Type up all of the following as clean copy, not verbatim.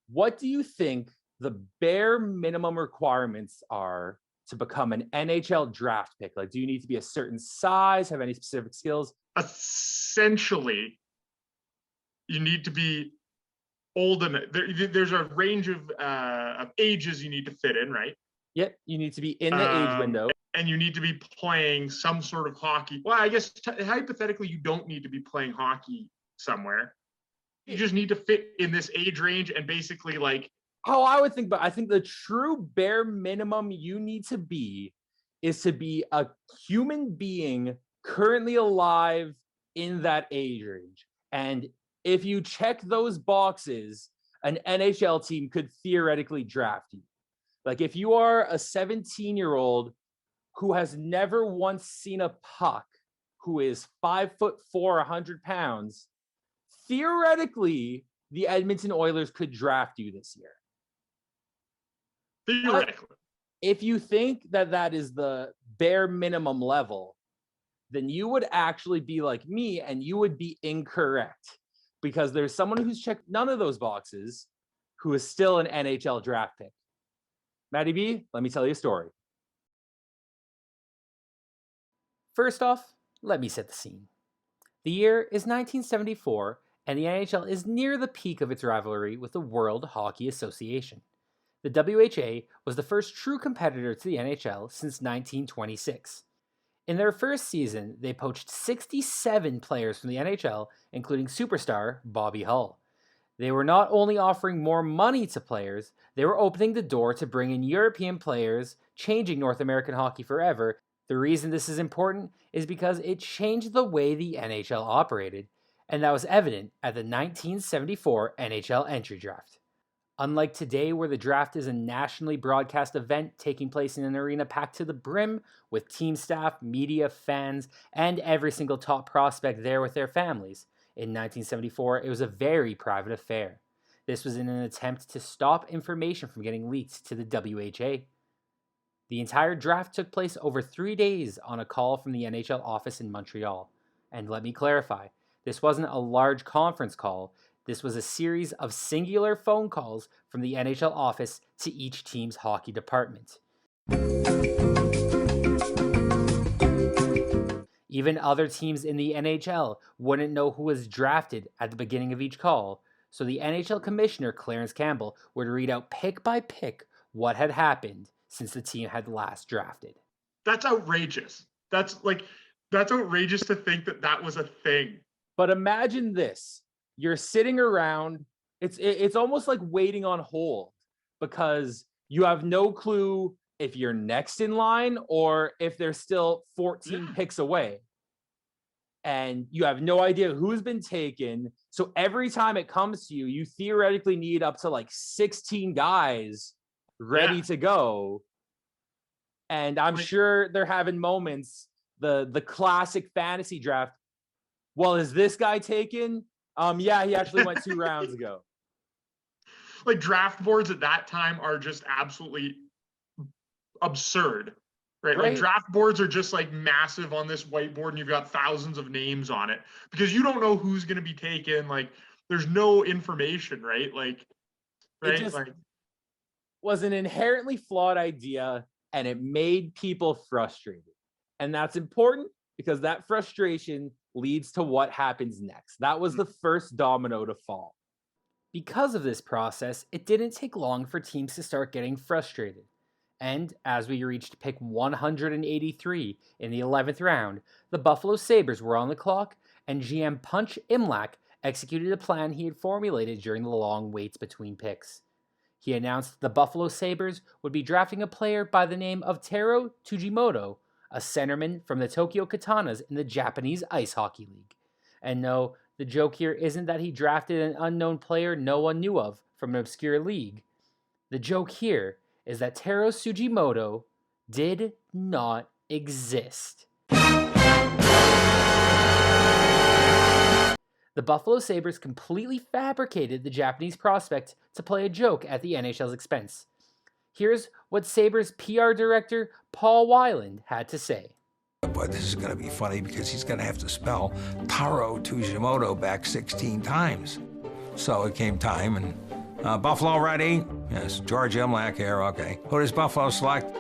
What do you think the bare minimum requirements are to become an NHL draft pick? Like, do you need to be a certain size, have any specific skills? Essentially, you need to be old enough. There's a range of ages you need to fit in, right? Yep, you need to be in the age Um, window. and you need to be playing some sort of hockey. Well, I guess hypothetically, you don't need to be playing hockey somewhere. You just need to fit in this age range and basically like, How I would think, but I think the true bare minimum you need to be is to be a human being currently alive in that age range. And if you check those boxes, an NHL team could theoretically draft you. Like if you are a 17-year-old who has never once seen a puck, who is 5'4", 100 pounds, theoretically, the Edmonton Oilers could draft you this year. But theoretically. if you think that that is the bare minimum level, then you would actually be like me and you would be incorrect because there's someone who's checked none of those boxes who is still an NHL draft pick. Matty B, let me tell you a story. First off, let me set the scene. The year is 1974, and the NHL is near the peak of its rivalry with the World Hockey Association. The WHA was the first true competitor to the NHL since 1926. In their first season, they poached 67 players from the NHL, including superstar Bobby Hull. They were not only offering more money to players, they were opening the door to bring in European players, changing North American hockey forever. The reason this is important is because it changed the way the NHL operated, and that was evident at the 1974 NHL entry draft. Unlike today, where the draft is a nationally broadcast event taking place in an arena packed to the brim with team staff, media, fans, and every single top prospect there with their families, in 1974 it was a very private affair. This was in an attempt to stop information from getting leaked to the WHA. The entire draft took place over 3 days on a call from the NHL office in Montreal. And let me clarify, this wasn't a large conference call. This was a series of singular phone calls from the NHL office to each team's hockey department. Even other teams in the NHL wouldn't know who was drafted at the beginning of each call, so the NHL commissioner Clarence Campbell would read out pick by pick what had happened since the team had last drafted. That's outrageous. That's outrageous to think that that was a thing. But imagine this. You're sitting around, it's almost like waiting on hold because you have no clue if you're next in line or if they're still 14 picks away. And you have no idea who's been taken. So every time it comes to you, you theoretically need up to like 16 guys ready to go. And I'm sure they're having moments, the classic fantasy draft. Well, is this guy taken? Yeah, he actually went 2 rounds ago. Like draft boards at that time are just absolutely absurd, right? Like draft boards are just like massive on this whiteboard and you've got thousands of names on it because you don't know who's going to be taken. Like there's no information, right? Like, right? It just was an inherently flawed idea and it made people frustrated. And that's important because that frustration leads to what happens next. That was the first domino to fall. Because of this process, it didn't take long for teams to start getting frustrated. And as we reached pick 183 in the 11th round, the Buffalo Sabres were on the clock, and GM Punch Imlach executed a plan he had formulated during the long waits between picks. He announced the Buffalo Sabres would be drafting a player by the name of Taro Tsujimoto, a centerman from the Tokyo Katanas in the Japanese Ice Hockey League. And no, the joke here isn't that he drafted an unknown player no one knew of from an obscure league. The joke here is that Taro Tsujimoto did not exist. The Buffalo Sabres completely fabricated the Japanese prospect to play a joke at the NHL's expense. Here's what Sabres PR director Paul Weiland had to say. But this is going to be funny because he's going to have to spell Taro Tsujimoto back 16 times. So it came time, and Buffalo ready? Yes, George Imlach here, okay. Who does Buffalo select?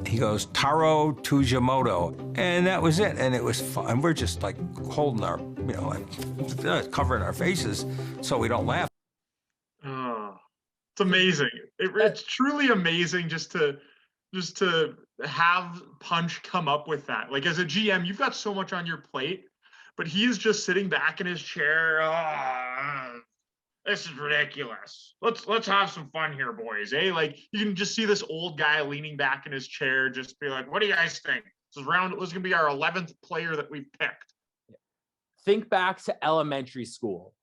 He goes, Taro Tsujimoto. And that was it. And it was fun. We're just like holding our, like, covering our faces so we don't laugh. Oh, it's amazing. It's truly amazing just to have Punch come up with that. Like, as a GM, you've got so much on your plate, but he is just sitting back in his chair. This is ridiculous. Let's have some fun here, boys. Like, you can just see this old guy leaning back in his chair, just be like, "What do you guys think? This is gonna be our 11th player that we've picked." Think back to elementary school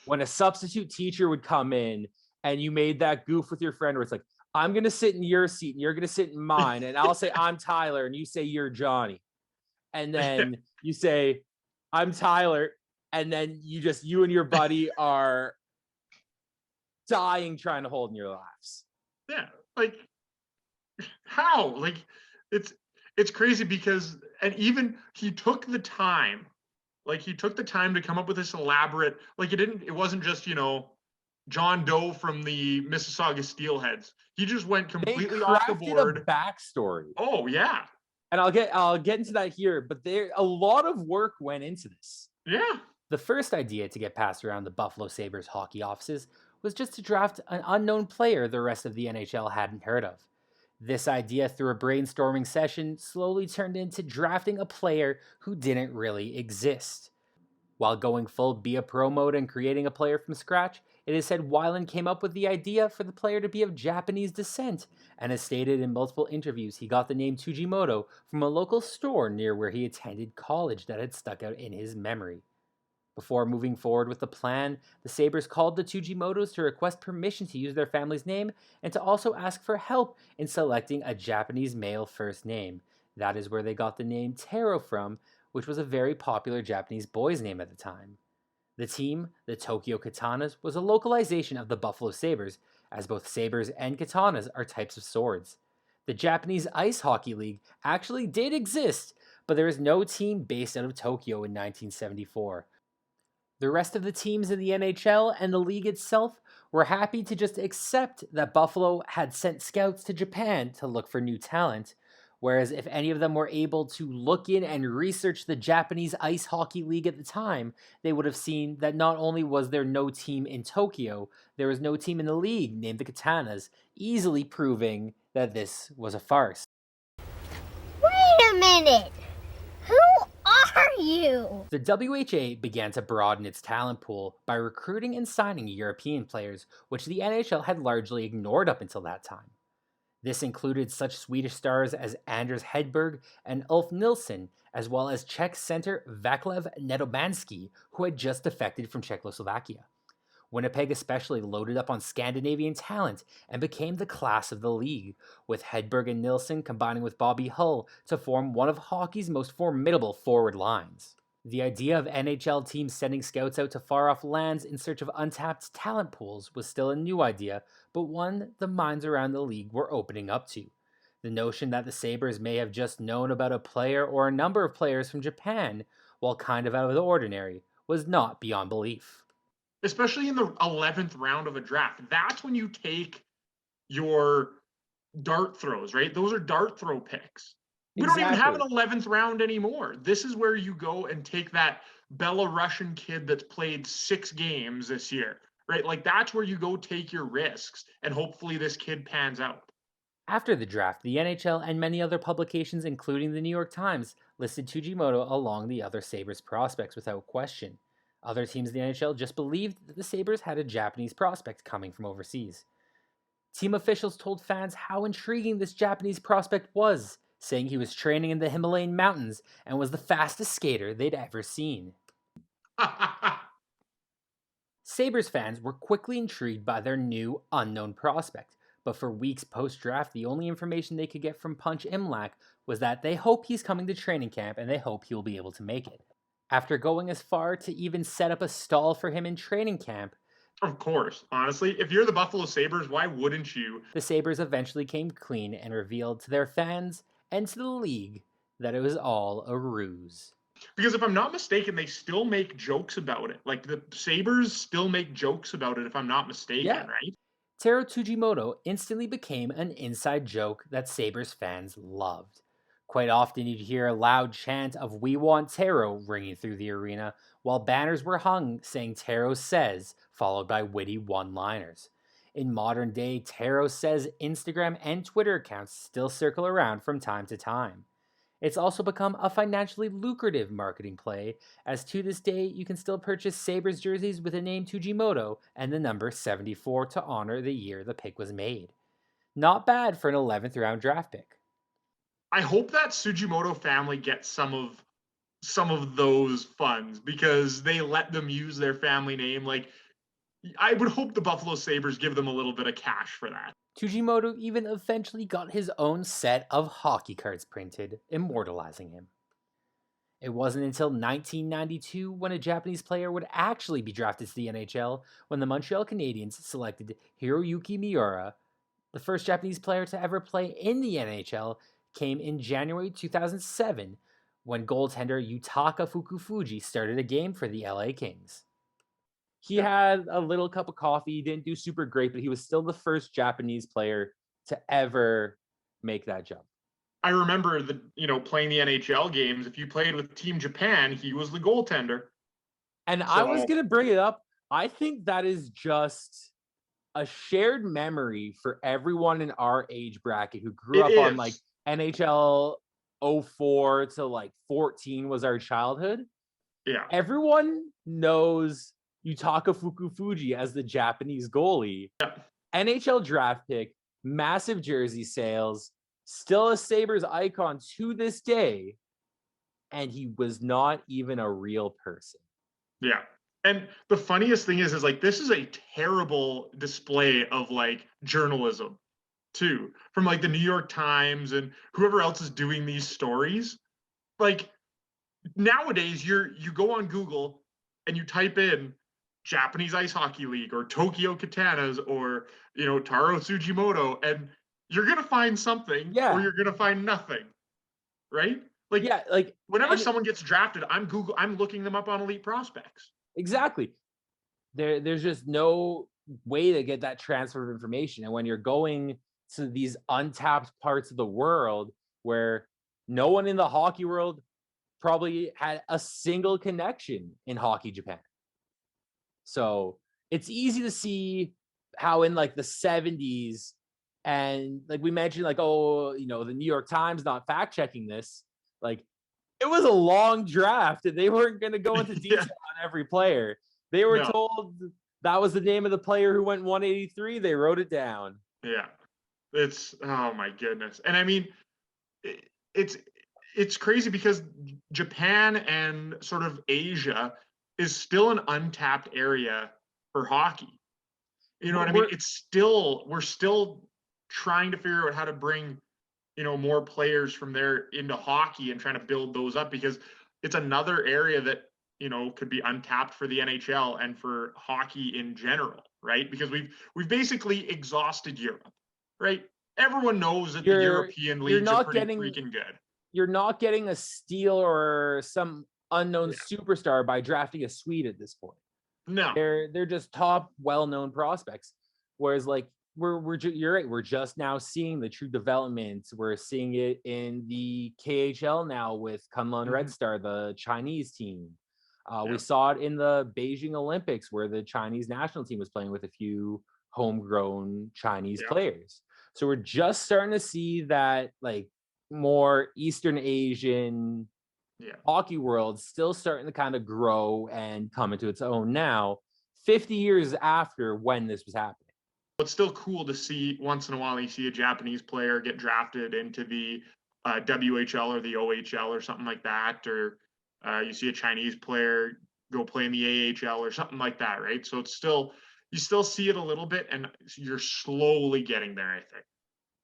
when a substitute teacher would come in and you made that goof with your friend where it's like, "I'm gonna sit in your seat and you're gonna sit in mine, and I'll say I'm Tyler and you say you're Johnny," and then you say, "I'm Tyler," and then you and your buddy are dying trying to hold in your laughs. Yeah, like, how? Like, it's crazy because, and even he took the time to come up with this elaborate, like, it wasn't just, John Doe from the Mississauga Steelheads. He just went completely off the board. A backstory. Oh yeah. And I'll get into that here, but a lot of work went into this. Yeah. The first idea to get passed around the Buffalo Sabres hockey offices was just to draft an unknown player the rest of the NHL hadn't heard of. This idea, through a brainstorming session, slowly turned into drafting a player who didn't really exist. While going full Be a Pro mode and creating a player from scratch, it is said Weiland came up with the idea for the player to be of Japanese descent, and has stated in multiple interviews he got the name Tsujimoto from a local store near where he attended college that had stuck out in his memory. Before moving forward with the plan, the Sabres called the Tsujimotos to request permission to use their family's name and to also ask for help in selecting a Japanese male first name. That is where they got the name Taro from, which was a very popular Japanese boy's name at the time. The team, the Tokyo Katanas, was a localization of the Buffalo Sabres, as both sabres and katanas are types of swords. The Japanese Ice Hockey League actually did exist, but there is no team based out of Tokyo in 1974. The rest of the teams in the NHL and the league itself were happy to just accept that Buffalo had sent scouts to Japan to look for new talent, whereas if any of them were able to look in and research the Japanese Ice Hockey League at the time, they would have seen that not only was there no team in Tokyo, there was no team in the league named the Katanas, easily proving that this was a farce. Wait a minute! Who are you? The WHA began to broaden its talent pool by recruiting and signing European players, which the NHL had largely ignored up until that time. This included such Swedish stars as Anders Hedberg and Ulf Nilsson, as well as Czech center Vaclav Nedomanski, who had just defected from Czechoslovakia. Winnipeg especially loaded up on Scandinavian talent and became the class of the league, with Hedberg and Nilsson combining with Bobby Hull to form one of hockey's most formidable forward lines. The idea of NHL teams sending scouts out to far-off lands in search of untapped talent pools was still a new idea, but one the minds around the league were opening up to. The notion that the Sabres may have just known about a player or a number of players from Japan, while kind of out of the ordinary, was not beyond belief. Especially in the 11th round of a draft. That's when you take your dart throws, right? Those are dart throw picks. We don't even have an 11th round anymore. This is where you go and take that Belarusian kid that's played 6 games this year, right? Like, that's where you go take your risks, and hopefully this kid pans out. After the draft, the NHL and many other publications, including the New York Times, listed Tsujimoto along the other Sabres prospects without question. Other teams in the NHL just believed that the Sabres had a Japanese prospect coming from overseas. Team officials told fans how intriguing this Japanese prospect was, saying he was training in the Himalayan mountains and was the fastest skater they'd ever seen. Sabres fans were quickly intrigued by their new, unknown prospect, but for weeks post-draft, the only information they could get from Punch Imlach was that they hope he's coming to training camp and they hope he'll be able to make it. After going as far to even set up a stall for him in training camp. Of course, honestly, if you're the Buffalo Sabres, why wouldn't you? The Sabres eventually came clean and revealed to their fans and to the league that it was all a ruse. Because if I'm not mistaken, they still make jokes about it. Like the Sabres still make jokes about it, if I'm not mistaken, Yeah. right? Taro Tsujimoto instantly became an inside joke that Sabres fans loved. Quite often, you'd hear a loud chant of "We want Taro" ringing through the arena, while banners were hung saying "Taro says," followed by witty one-liners. In modern day, Taro Says Instagram and Twitter accounts still circle around from time to time. It's also become a financially lucrative marketing play, as to this day you can still purchase Sabres jerseys with the name Tsujimoto and the number 74 to honor the year the pick was made. Not bad for an 11th round draft pick. I hope that Tsujimoto family gets some of those funds because they let them use their family name. Like, I would hope the Buffalo Sabres give them a little bit of cash for that. Tsujimoto even eventually got his own set of hockey cards printed, immortalizing him. It wasn't until 1992 when a Japanese player would actually be drafted to the NHL when the Montreal Canadiens selected Hiroyuki Miura. The first Japanese player to ever play in the NHL came in January 2007 when goaltender Yutaka Fukufuji started a game for the LA Kings. He had a little cup of coffee. He didn't do super great, but he was still the first Japanese player to ever make that jump. I remember playing the NHL games. If you played with Team Japan, he was the goaltender. And I was going to bring it up. I think that is just a shared memory for everyone in our age bracket who grew up on like NHL 04 to like 14 was our childhood. Yeah. Everyone knows Yutaka Fukufuji as the Japanese goalie. Yeah. NHL draft pick, massive jersey sales, still a Sabres icon to this day. And he was not even a real person. Yeah. And the funniest thing is like, this is a terrible display of like journalism too, from like the New York Times and whoever else is doing these stories. Like nowadays you go on Google and you type in Japanese Ice Hockey League or Tokyo Katanas or, Taro Tsujimoto, and you're going to find something or you're going to find nothing. Right? Like whenever someone gets drafted, I'm looking them up on Elite Prospects. Exactly. There's just no way to get that transfer of information. And when you're going to these untapped parts of the world where no one in the hockey world probably had a single connection in Hockey Japan. So it's easy to see how in like the 70s, and like we mentioned, like, the New York Times not fact checking this, like it was a long draft and they weren't going to go into detail on every player. They were told that was the name of the player who went 183. They wrote it down. Yeah. It's, oh my goodness. And I mean, it's crazy because Japan and sort of Asia is still an untapped area for hockey. You know what I mean? We're still trying to figure out how to bring, more players from there into hockey and trying to build those up, because it's another area that, could be untapped for the NHL and for hockey in general, right? Because we've basically exhausted Europe, right? Everyone knows that the European leagues are pretty freaking good. You're not getting a steal or some unknown superstar by drafting a Swede at this point. No, they're just top, well-known prospects. Whereas, like, you're right. We're just now seeing the true development. We're seeing it in the KHL now with Kunlun Red Star, the Chinese team. We saw it in the Beijing Olympics where the Chinese national team was playing with a few homegrown Chinese players. So we're just starting to see that, like, more Eastern Asian hockey world still starting to kind of grow and come into its own now, 50 years after when this was happening. It's still cool to see once in a while you see a Japanese player get drafted into the WHL or the OHL or something like that, or you see a Chinese player go play in the AHL or something like that, right? So it's still, you still see it a little bit, and you're slowly getting there, I think.